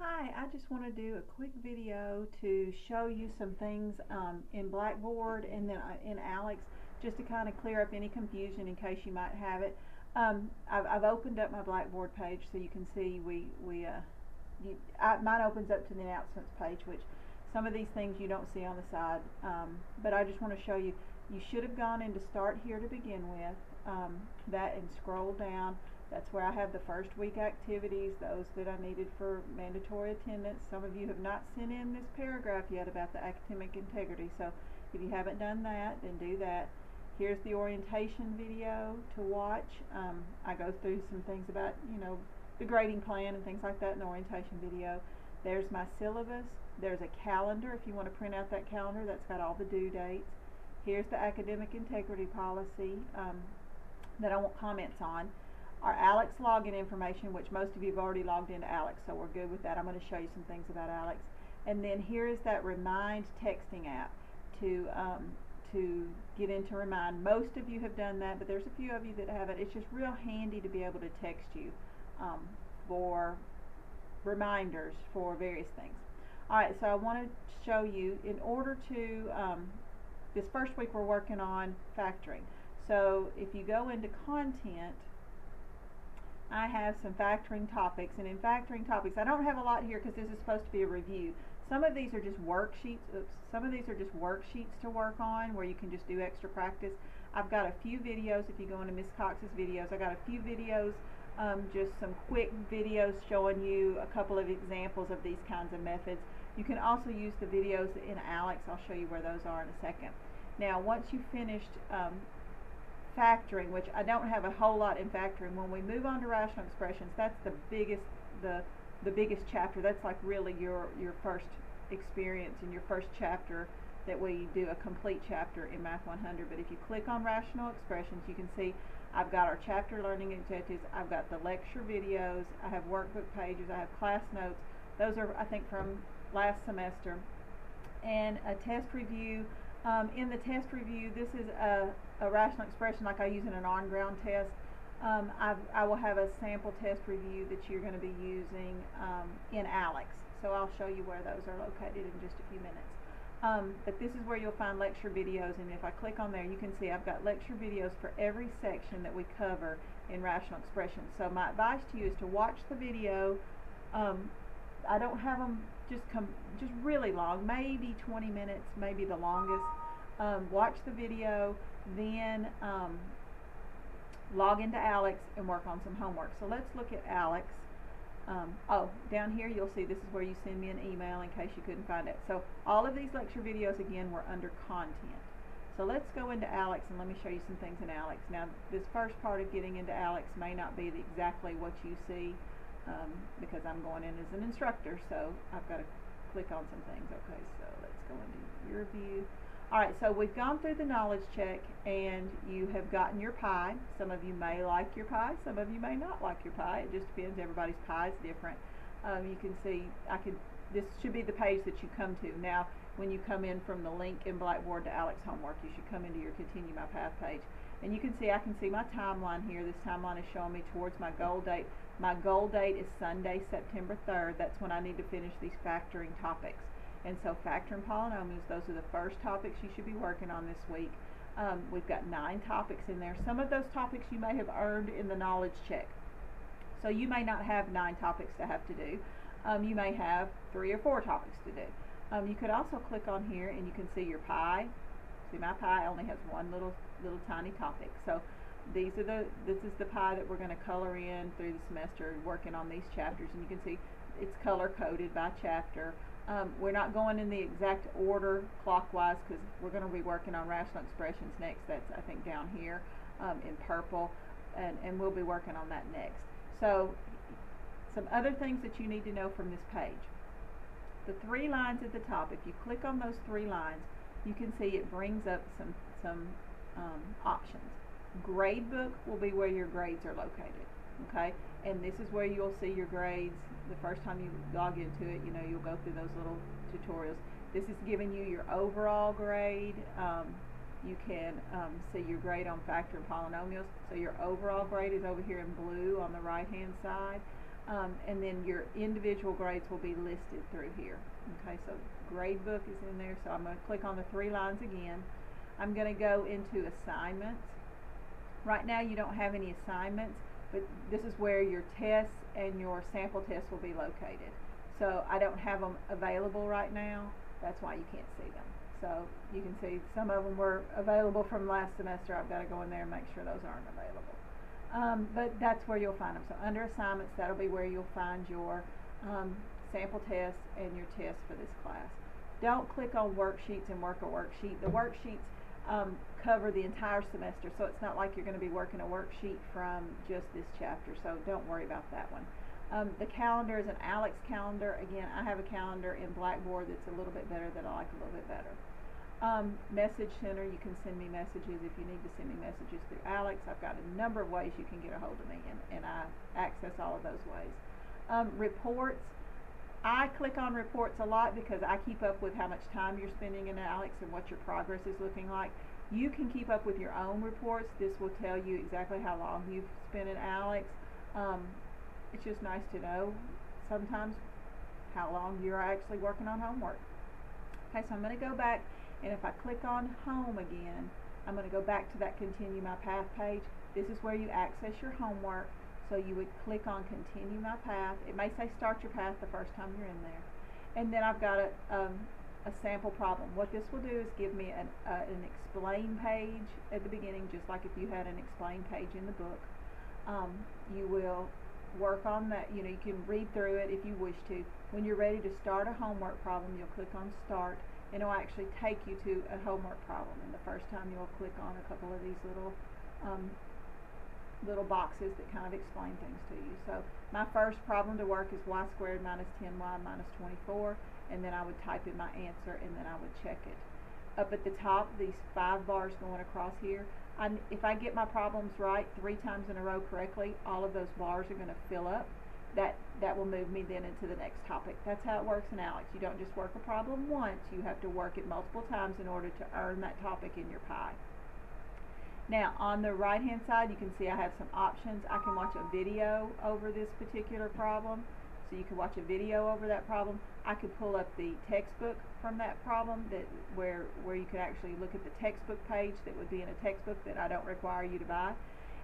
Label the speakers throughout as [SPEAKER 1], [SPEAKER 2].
[SPEAKER 1] Hi, I just want to do a quick video to show you some things in Blackboard and then in ALEKS, just to kind of clear up any confusion in case you might have it. I've opened up my Blackboard page so you can see mine opens up to the announcements page, which some of these things you don't see on the side, but I just want to show you. You should have gone into Start Here to begin with, that, and scroll down. That's where I have the first week activities, those that I needed for mandatory attendance. Some of you have not sent in this paragraph yet about the academic integrity, so if you haven't done that, then do that. Here's the orientation video to watch. I go through some things about, the grading plan and things like that in the orientation video. There's my syllabus. There's a calendar if you want to print out that calendar. That's got all the due dates. Here's the academic integrity policy that I want comments on. Our ALEKS login information, which most of you have already logged into ALEKS, so we're good with that. I'm going to show you some things about ALEKS. And then here is that Remind texting app to get into Remind. Most of you have done that, but there's a few of you that haven't. It's just real handy to be able to text you for reminders for various things. Alright, so I want to show you, in order to, this first week we're working on factoring. So if you go into Content, I have some factoring topics, and in factoring topics, I don't have a lot here because this is supposed to be a review. Some of these are just worksheets. Some of these are just worksheets to work on where you can just do extra practice. I've got a few videos. If you go into Miss Cox's videos, I got a few videos, just some quick videos showing you a couple of examples of these kinds of methods. You can also use the videos in ALEKS. I'll show you where those are in a second. Now, once you've finished factoring, which I don't have a whole lot in factoring, when we move on to rational expressions, that's the biggest chapter. That's like really your first experience and your first chapter that we do a complete chapter in Math 100. But if you click on rational expressions, you can see I've got our chapter learning objectives, I've got the lecture videos, I have workbook pages, I have class notes. Those are, I think, from last semester, and a test review. In the test review, this is a rational expression like I use in an on-ground test. I will have a sample test review that you're going to be using in ALEKS. So I'll show you where those are located in just a few minutes. But this is where you'll find lecture videos, and if I click on there, you can see I've got lecture videos for every section that we cover in rational expressions. So my advice to you is to watch the video. I don't have them just really long, maybe 20 minutes, maybe the longest. Watch the video, then log into ALEKS and work on some homework. So let's look at ALEKS. Down here you'll see this is where you send me an email in case you couldn't find it. So all of these lecture videos, again, were under content. So let's go into ALEKS and let me show you some things in ALEKS. Now, this first part of getting into ALEKS may not be exactly what you see because I'm going in as an instructor, so I've got to click on some things. Okay, so let's go into your view. Alright, so we've gone through the knowledge check, and you have gotten your pie. Some of you may like your pie, some of you may not like your pie. It just depends. Everybody's pie is different. You can see, this should be the page that you come to. Now, when you come in from the link in Blackboard to ALEKS homework, you should come into your Continue My Path page. And you can see, I can see my timeline here. This timeline is showing me towards my goal date. My goal date is Sunday, September 3rd. That's when I need to finish these factoring topics. And so factoring polynomials, those are the first topics you should be working on this week. We've got 9 topics in there. Some of those topics you may have earned in the knowledge check. So you may not have 9 topics to have to do. You may have 3 or 4 topics to do. You could also click on here and you can see your pie. See, my pie only has one little tiny topic. So this is the pie that we're going to color in through the semester, working on these chapters, and you can see it's color coded by chapter. We're not going in the exact order clockwise because we're going to be working on rational expressions next. That's, I think, down here in purple, and we'll be working on that next. So some other things that you need to know from this page. The 3 lines at the top, if you click on those 3 lines, you can see it brings up some options. Gradebook will be where your grades are located, okay? And this is where you'll see your grades. The first time you log into it, you'll go through those little tutorials. This is giving you your overall grade. You can see your grade on factor and polynomials. So your overall grade is over here in blue on the right hand side. and then your individual grades will be listed through here. Okay, so grade book is in there, so I'm going to click on the 3 lines again. I'm going to go into assignments. Right now you don't have any assignments, but this is where your tests and your sample tests will be located. So I don't have them available right now, that's why you can't see them. So you can see some of them were available from last semester. I've got to go in there and make sure those aren't available. But that's where you'll find them. So under assignments, that'll be where you'll find your sample tests and your tests for this class. Don't click on worksheets and work a worksheet. The worksheets cover the entire semester, so it's not like you're going to be working a worksheet from just this chapter, so don't worry about that one. The calendar is an ALEKS calendar. Again, I have a calendar in Blackboard that's a little bit better, that I like a little bit better. Message center, you can send me messages if you need to send me messages through ALEKS. I've got a number of ways you can get a hold of me, and I access all of those ways. Reports, I click on reports a lot because I keep up with how much time you're spending in ALEKS and what your progress is looking like. You can keep up with your own reports. This will tell you exactly how long you've spent in ALEKS. It's just nice to know sometimes how long you're actually working on homework. Okay, so I'm going to go back, and if I click on home again, I'm going to go back to that continue my path page. This is where you access your homework. So you would click on continue my path. It may say start your path the first time you're in there. And then I've got a sample problem. What this will do is give me an explain page at the beginning, just like if you had an explain page in the book. You will work on that. You know, you can read through it if you wish to. When you're ready to start a homework problem, you'll click on start, and it will actually take you to a homework problem. And the first time you'll click on a couple of these little boxes that kind of explain things to you. So my first problem to work is y squared minus 10y minus 24, and then I would type in my answer, and then I would check it. Up at the top, these 5 bars going across here, if I get my problems right 3 times in a row correctly, all of those bars are going to fill up. That will move me then into the next topic. That's how it works in ALEKS. You don't just work a problem once, you have to work it multiple times in order to earn that topic in your pie. Now, on the right hand side, you can see I have some options. I can watch a video over this particular problem. So you can watch a video over that problem. I could pull up the textbook from that problem, where you could actually look at the textbook page that would be in a textbook that I don't require you to buy.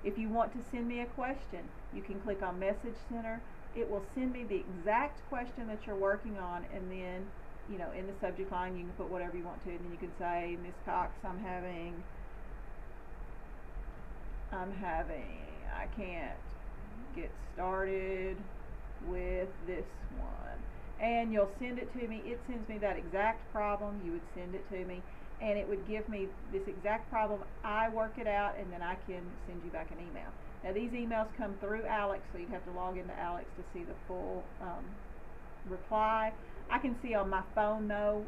[SPEAKER 1] If you want to send me a question, you can click on Message Center. It will send me the exact question that you're working on, and then, you know, in the subject line you can put whatever you want to, and then you can say, Miss Cox, I can't get started with this one, and you'll send it to me. It sends me that exact problem. You would send it to me, and it would give me this exact problem. I work it out, and then I can send you back an email. Now these emails come through ALEKS, so you'd have to log into ALEKS to see the full reply. I can see on my phone though,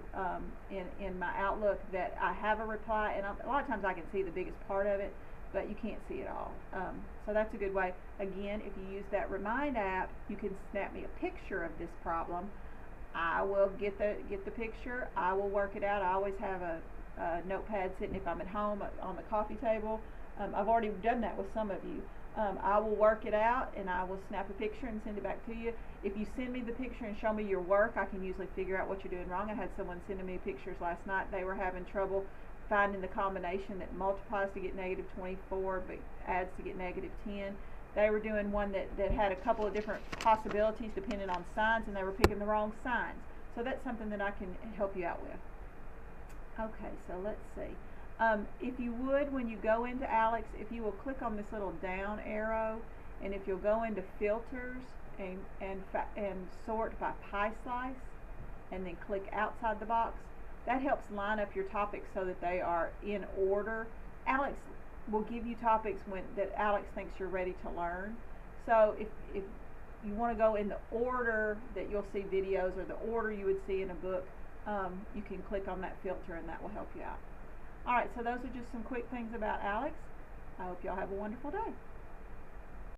[SPEAKER 1] in my Outlook, that I have a reply, and a lot of times I can see the biggest part of it, but you can't see it all. So that's a good way. Again, if you use that Remind app, you can snap me a picture of this problem. I will get the picture. I will work it out. I always have a notepad sitting, if I'm at home, on the coffee table. I've already done that with some of you. I will work it out, and I will snap a picture and send it back to you. If you send me the picture and show me your work, I can usually figure out what you're doing wrong. I had someone sending me pictures last night. They were having trouble finding the combination that multiplies to get negative 24 but adds to get negative 10. They were doing one that had a couple of different possibilities depending on signs, and they were picking the wrong signs. So that's something that I can help you out with. Okay, so let's see. If you would, when you go into ALEKS, if you will click on this little down arrow, and if you'll go into filters and sort by pie slice, and then click outside the box, that helps line up your topics so that they are in order. ALEKS will give you topics that ALEKS thinks you're ready to learn. So if you want to go in the order that you'll see videos, or the order you would see in a book, you can click on that filter, and that will help you out. Alright, so those are just some quick things about ALEKS. I hope y'all have a wonderful day.